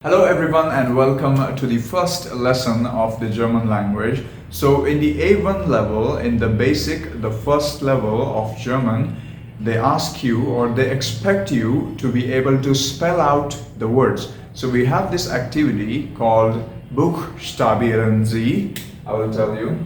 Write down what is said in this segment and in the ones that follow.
Hello everyone and welcome to the first lesson of the German language. So in the A1 level, in the basic, the first level of German, they ask you or they expect you to be able to spell out the words. So we have this activity called Buchstabieren Sie. I will tell you.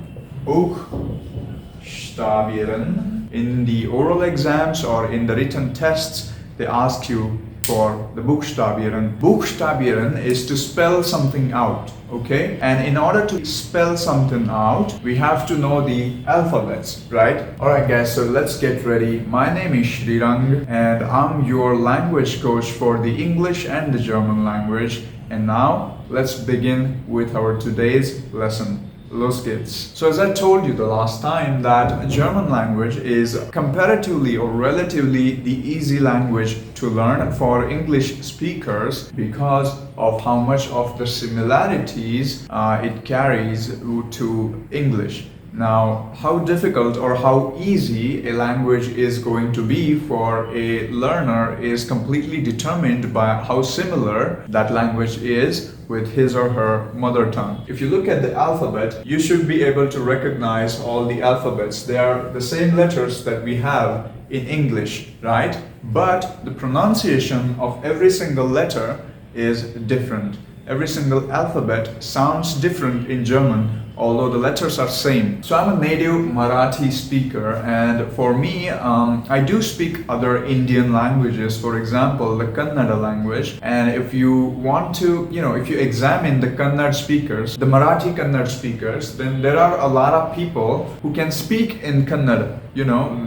Buchstabieren. In the oral exams or in the written tests, they ask you for the Buchstabieren. Buchstabieren is to spell something out, okay? And in order to spell something out, we have to know the alphabets, right? Alright guys, so let's get ready. My name is Srirang and I'm your language coach for the English and the German language. And now, let's begin with our today's lesson. Los geht's. So as I told you the last time that German language is comparatively or relatively the easy language to learn for English speakers because of how much of the similarities it carries to English. Now, how difficult or how easy a language is going to be for a learner is completely determined by how similar that language is with his or her mother tongue. If you look at the alphabet, you should be able to recognize all the alphabets. They are the same letters that we have in English, right? But the pronunciation of every single letter is different. Every single alphabet sounds different in German, although the letters are same. So I'm a native Marathi speaker, and for me, I do speak other Indian languages, for example, the Kannada language. And if you want to, if you examine the Kannada speakers, the Marathi Kannada speakers, then there are a lot of people who can speak in Kannada.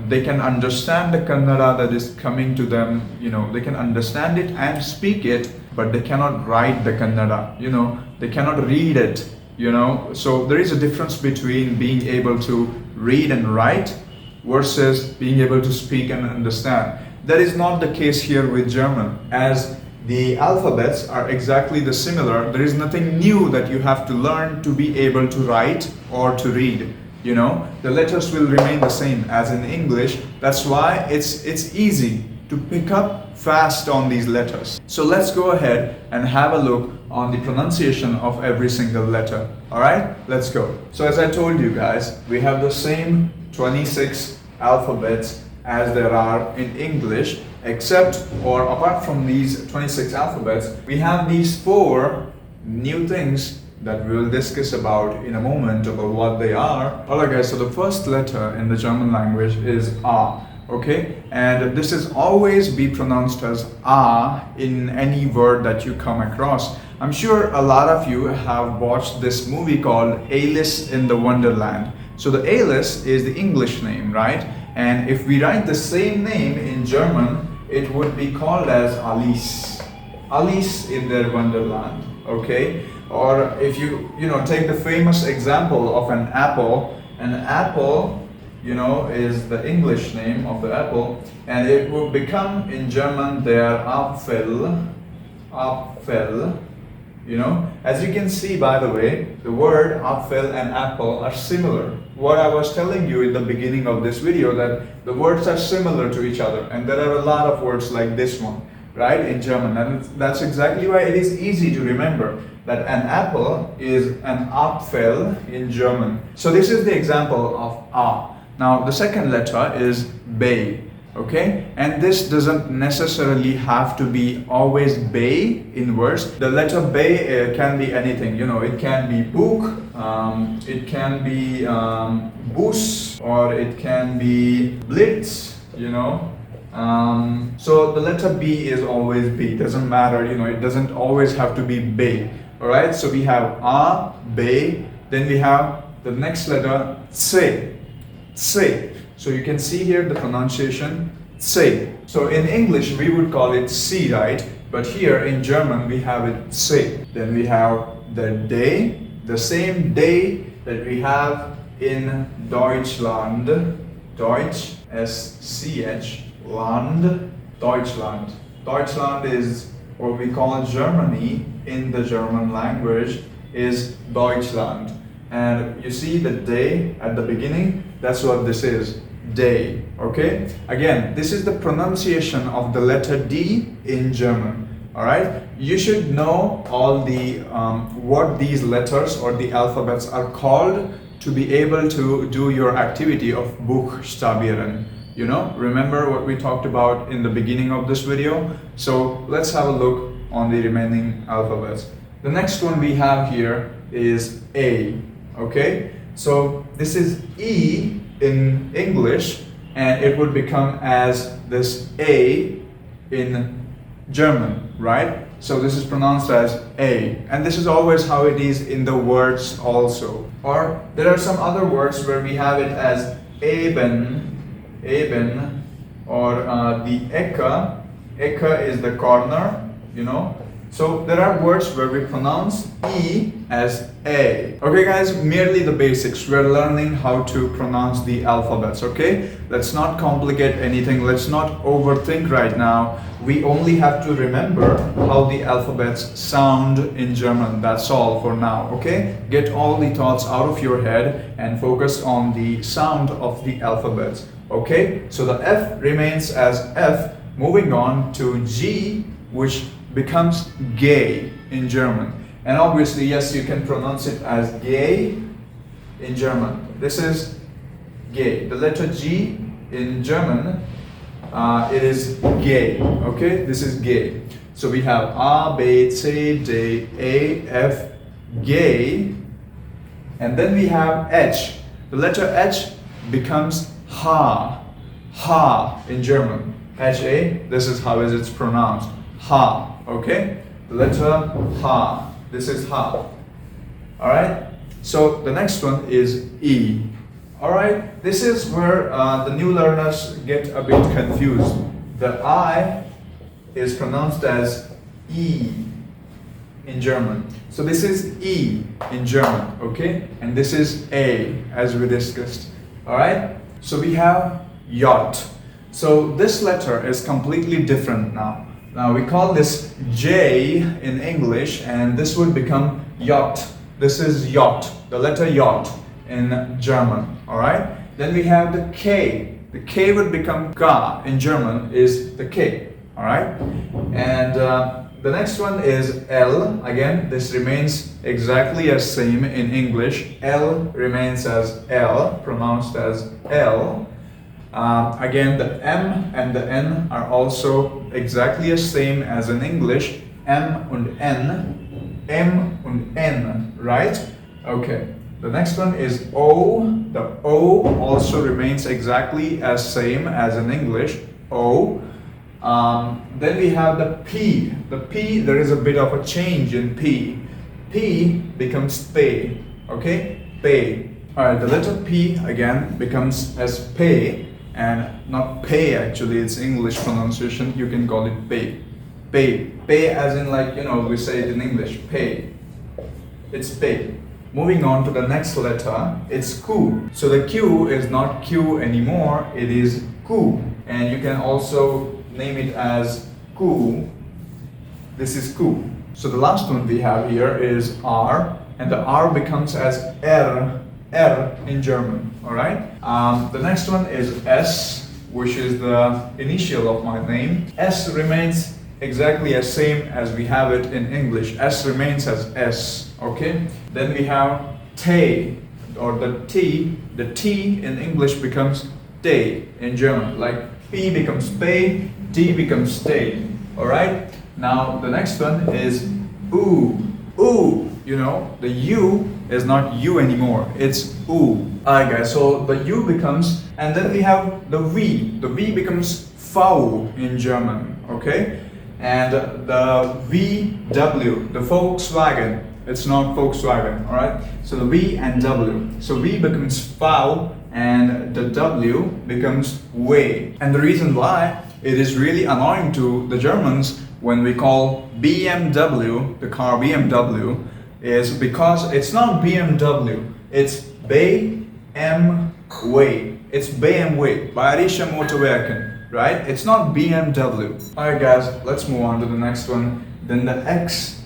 They can understand the Kannada that is coming to them, they can understand it and speak it, but they cannot write the Kannada, they cannot read it. So there is a difference between being able to read and write versus being able to speak and understand. That is not the case here with German, as the alphabets are exactly the similar. There is nothing new that you have to learn to be able to write or to read. The letters will remain the same as in English. That's why it's easy to pick up fast on these letters. So let's go ahead and have a look on the pronunciation of every single letter. Alright, let's go. So as I told you guys, we have the same 26 alphabets as there are in English, except or apart from these 26 alphabets, we have these 4 new things that we will discuss about in a moment about what they are. Alright guys, so the first letter in the German language is A. Okay, and this is always be pronounced as A in any word that you come across. I'm sure a lot of you have watched this movie called Alice in the Wonderland. So the Alice is the English name, right? And if we write the same name in German, it would be called as Alice. Alice in the Wonderland, okay? Or if you take the famous example of an apple is the English name of the apple, and it will become in German der Apfel. As you can see, by the way, the word Apfel and apple are similar. What I was telling you in the beginning of this video, that the words are similar to each other, and there are a lot of words like this one, right, in German, and that's exactly why it is easy to remember that an apple is an Apfel in German. So this is the example of A. Now the second letter is B, okay? And this doesn't necessarily have to be always B in words. The letter B can be anything, it can be Buch, it can be Bus, or it can be Blitz, So the letter B is always B, doesn't matter, it doesn't always have to be B. Alright, so we have A, B, then we have the next letter C. C. So you can see here the pronunciation C. So in English we would call it C, right? But here in German we have it C. Then we have the day, the same day that we have in Deutschland. Deutsch, S-C-H, Land, Deutschland. Deutschland is what we call Germany in the German language is Deutschland. And you see the day at the beginning, that's what this is, day, okay? Again, this is the pronunciation of the letter D in German. All right. you should know all the what these letters or the alphabets are called to be able to do your activity of Buchstabieren. You know, remember what we talked about in the beginning of this video? So let's have a look on the remaining alphabets. The next one we have here is A, okay? So this is E in English, and it would become as this A in German, right? So this is pronounced as A, and this is always how it is in the words also. Or there are some other words where we have it as eben, or the Ecke is the corner, you know. So there are words where we pronounce E as A. Okay guys, merely the basics. We're learning how to pronounce the alphabets, okay? Let's not complicate anything. Let's not overthink right now. We only have to remember how the alphabets sound in German. That's all for now, okay? Get all the thoughts out of your head and focus on the sound of the alphabets, okay? So the F remains as F. Moving on to G, which becomes gay in German. And obviously, yes, you can pronounce it as gay in German. This is gay. The letter G in German, it is gay, okay? This is gay. So we have A, B, C, D, E, F, gay. And then we have H. The letter H becomes ha, ha in German. H-A, this is how it's pronounced. Ha, okay? The letter ha. This is ha. Alright? So the next one is E. Alright? This is where the new learners get a bit confused. The I is pronounced as E in German. So this is E in German, okay? And this is A, as we discussed. Alright? So we have yacht. So this letter is completely different now. Now we call this J in English, and this would become yacht. This is yacht, the letter yacht in German, alright? Then we have the K. The K would become K in German, is the K, alright? And the next one is L. Again, this remains exactly as same in English. L remains as L, pronounced as L. Again, the M and the N are also exactly as same as in English. M and N, right? Okay. The next one is O. The O also remains exactly as same as in English. O. Then we have the P. The P, there is a bit of a change in P. P becomes P. Okay? P. Alright, the letter P again becomes as P. And not pay, actually, it's English pronunciation. You can call it pay. Pay. Pay as in, like, you know, we say it in English. Pay. It's pay. Moving on to the next letter, it's Q. So the Q is not Q anymore, it is Q. And you can also name it as Q. This is Q. So the last one we have here is R. And the R becomes as R. R in German, alright? The next one is S, which is the initial of my name. S remains exactly as same as we have it in English. S remains as S, okay? Then we have T, or the T. The T in English becomes T in German. Like P becomes P, T becomes T, alright? Now the next one is U. U, you know, the U is not U anymore, it's U. Alright guys, so the U becomes, and then we have the V. The V becomes V in German, okay? And the VW, the Volkswagen, it's not Volkswagen, alright? So the V and W. So V becomes V and the W becomes W. And the reason why it is really annoying to the Germans when we call BMW, the car BMW, is because it's not BMW, it's BMW. It's BMW, Bayerische Motorwerken, right? It's not BMW. Alright guys, let's move on to the next one. Then the X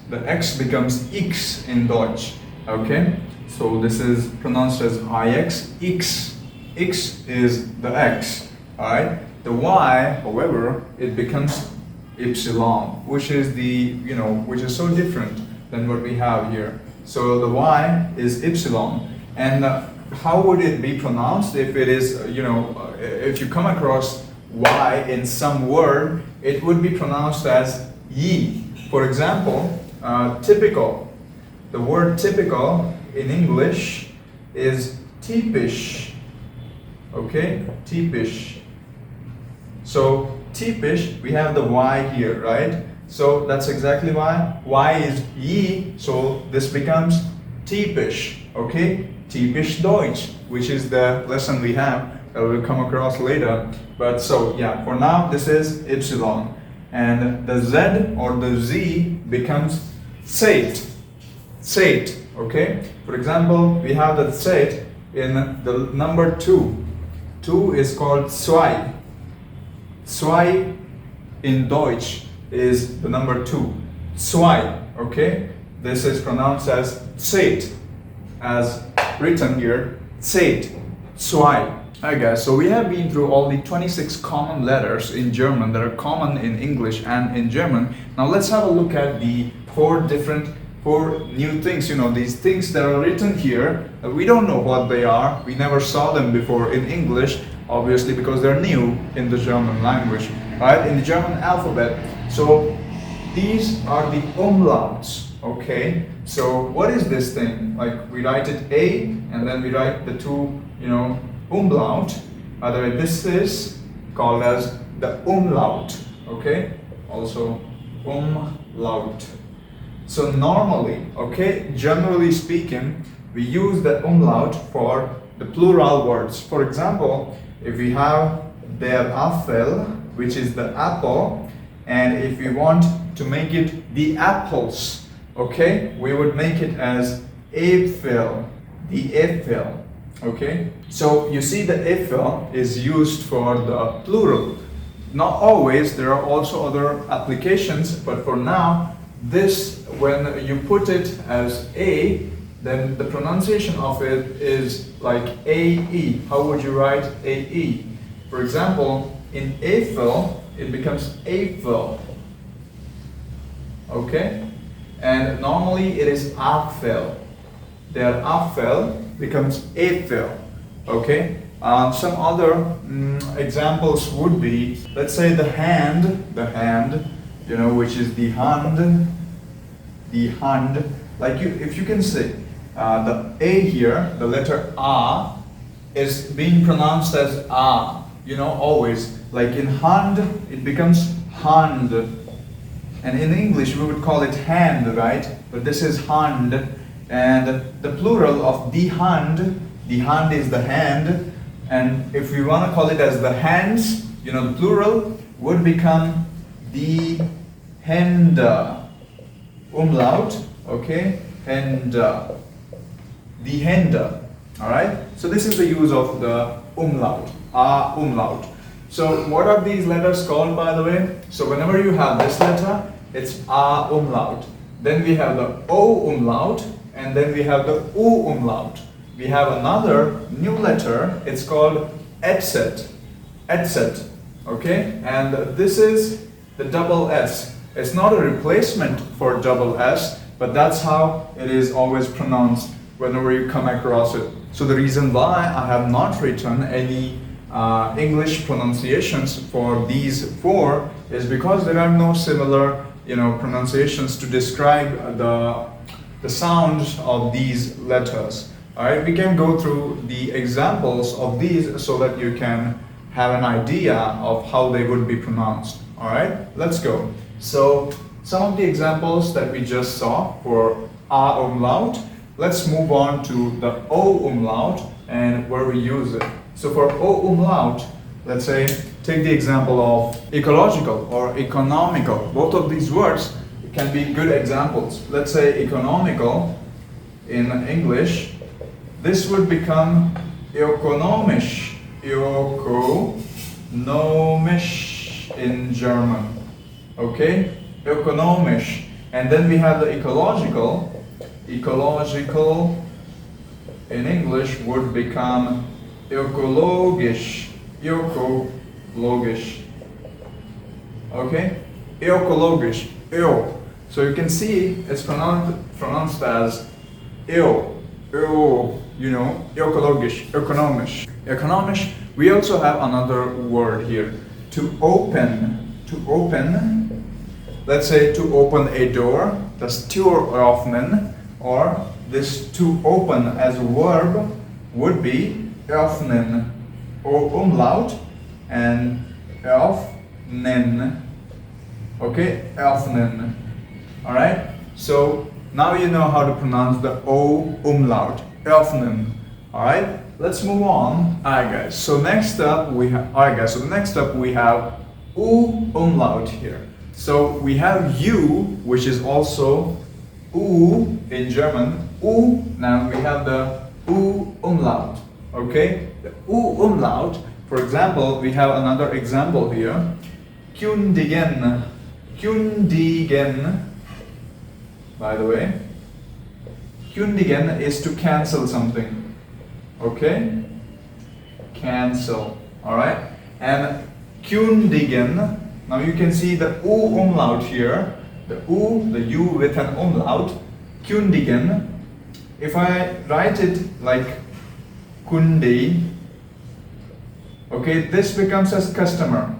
becomes X in Deutsch, okay? So this is pronounced as IX, X. X is the X, alright? The Y, however, it becomes Epsilon, which is which is so different than what we have here. So the Y is epsilon, and how would it be pronounced if it is, if you come across Y in some word, it would be pronounced as ye. For example, typical. The word typical in English is typisch. Okay, typisch. So typisch, we have the Y here, right? So that's exactly why. Y is ye, so this becomes typisch. Okay, typisch Deutsch, which is the lesson we have that we'll come across later. But so yeah, for now this is epsilon, and the Z or the Z becomes Zeit. Zeit. Okay. For example, we have the Zeit in the number 2. 2 is called zwei. Zwei in Deutsch is the number 2. Zwei. Okay. This is pronounced as Zeit, as written here. Zeit. Zwei. Alright guys, so we have been through all the 26 common letters in German that are common in English and in German. Now let's have a look at the four new things, these things that are written here. We don't know what they are. We never saw them before in English, obviously, because they're new in the German language, right? In the German alphabet. So these are the umlauts, okay? So what is this thing? Like we write it A, and then we write the two, umlaut. This is called as the umlaut, okay? Also umlaut. So normally, okay, generally speaking, we use the umlaut for the plural words. For example, if we have der Apfel, which is the apple, and if we want to make it the apples, okay, we would make it as Äpfel, the Äpfel, okay? So you see the Äpfel is used for the plural. Not always, there are also other applications, but for now, this, when you put it as A, then the pronunciation of it is like AE. How would you write AE? For example, in Eiffel, it becomes Eiffel. Okay? And normally it is Apfel. Der Apfel becomes Eiffel. Okay? Some other examples would be, let's say the hand, which is the Hand, like if you can say the A here, the letter A is being pronounced as A, always. Like in Hand, it becomes Hand. And in English, we would call it hand, right? But this is Hand. And the plural of the Hand is the hand. And if we want to call it as the hands, the plural would become the Hände. Umlaut, okay, and the Hände. Alright? So this is the use of the umlaut, A umlaut. So what are these letters called, by the way? So whenever you have this letter, it's A umlaut. Then we have the O umlaut, and then we have the U umlaut. We have another new letter, it's called Etset. Etset, okay? And this is the double S. It's not a replacement for double S, but that's how it is always pronounced whenever you come across it. So the reason why I have not written any English pronunciations for these four is because there are no similar, pronunciations to describe the sounds of these letters. Alright, we can go through the examples of these so that you can have an idea of how they would be pronounced. Alright, let's go. So some of the examples that we just saw for A umlaut, let's move on to the O umlaut and where we use it. So for O umlaut, let's say, take the example of ecological or economical. Both of these words can be good examples. Let's say economical in English, this would become ökonomisch, ökonomisch in German. Okay, ökonomisch, and then we have the ecological. Ecological in English would become ökologisch, ökologisch. Okay, Ökologisch, Ö. So you can see it's pronounced as Ö, you know, ökologisch, ökonomisch. Ökonomisch, we also have another word here. To open, let's say to open a door, das Tür öffnen, or this to open as a verb would be öffnen, or umlaut, and öffnen. Okay, öffnen. Alright? So now you know how to pronounce the O umlaut. Öffnen. Alright? Let's move on. Alright guys, so next up we have U umlaut here. So we have U, which is also U in German. U, now we have the U umlaut. Okay? The U umlaut, for example, we have another example here. Kündigen. Kündigen, by the way. Kündigen is to cancel something. Okay? Cancel. Alright? And kündigen, now you can see the U umlaut here. The U with an umlaut. Kündigen. If I write it like Kundi, okay, this becomes as customer.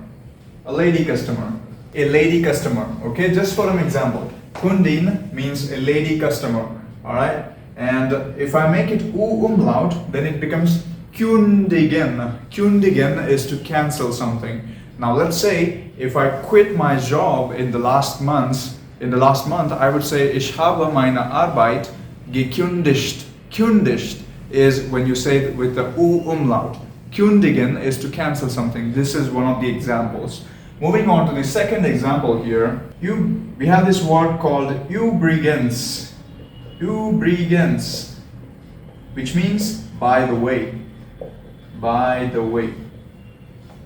A lady customer. A lady customer. Okay, just for an example. Kundin means a lady customer. Alright? And if I make it U umlaut, then it becomes kündigen. Kündigen is to cancel something. Now let's say if I quit my job in the last month, I would say ich habe meine Arbeit gekündigt. Kündigt is when you say it with the U umlaut. Kündigen is to cancel something. This is one of the examples. Moving on to the second example here, we have this word called übrigens. Übrigens, which means by the way. By the way.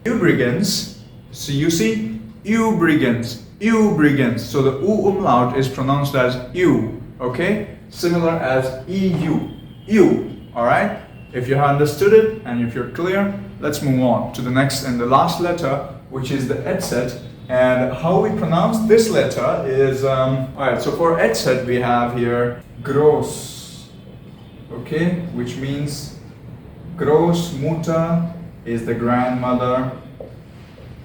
Übrigens, so you see, übrigens, übrigens. So the U umlaut is pronounced as U, okay? Similar as EU, U, alright? If you have understood it and if you're clear, let's move on to the next and the last letter, which is the etset. And how we pronounce this letter is, alright, so for etset we have here groß, okay, which means Großmutter is the grandmother,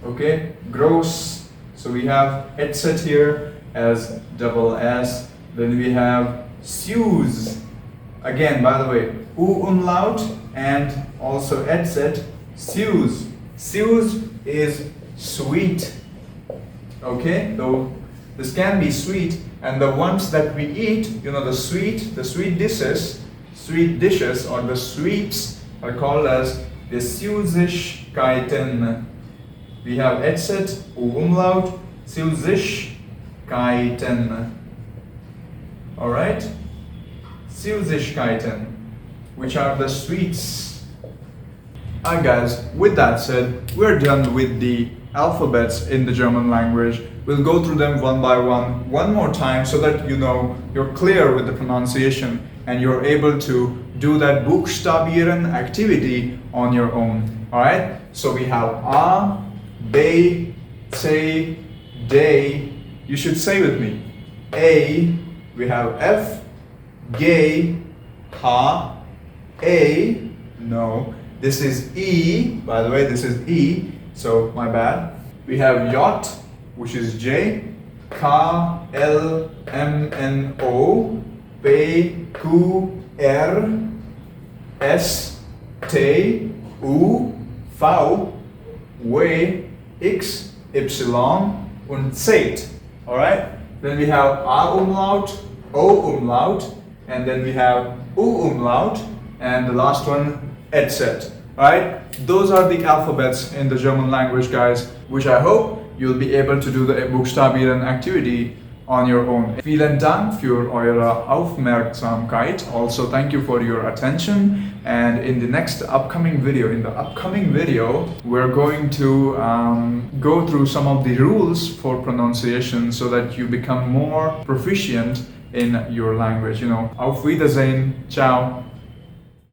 okay, groß. So we have etset here as double S, then we have süß, again by the way, U umlaut and also etset, süß. Süß is sweet, okay, though this can be sweet, and the ones that we eat, you know, the sweet dishes or the sweets are called as the Süßigkeiten. We have etset, U umlaut, Süßigkeiten. Alright? Süßigkeiten, which are the sweets. Alright guys, with that said, we're done with the alphabets in the German language. We'll go through them one by one more time so that you know you're clear with the pronunciation and you're able to do that Buchstabieren activity on your own. Alright? So we have A, B, C, D. You should say with me. A, we have F, G, H, A, no. This is E, by the way, this is E, so my bad. We have J, which is J, K, L, M, N, O, P, Q, R, S, T, U, V, W, X, Y, and Z. Alright? Then we have A umlaut, O umlaut, and then we have U umlaut, and the last one, etset. Alright? Those are the alphabets in the German language, guys, which I hope you'll be able to do the Buchstabieren activity on your own. Vielen Dank für eure Aufmerksamkeit. Also, thank you for your attention. And in the upcoming video, we're going to go through some of the rules for pronunciation so that you become more proficient in your language. You know, auf Wiedersehen, ciao.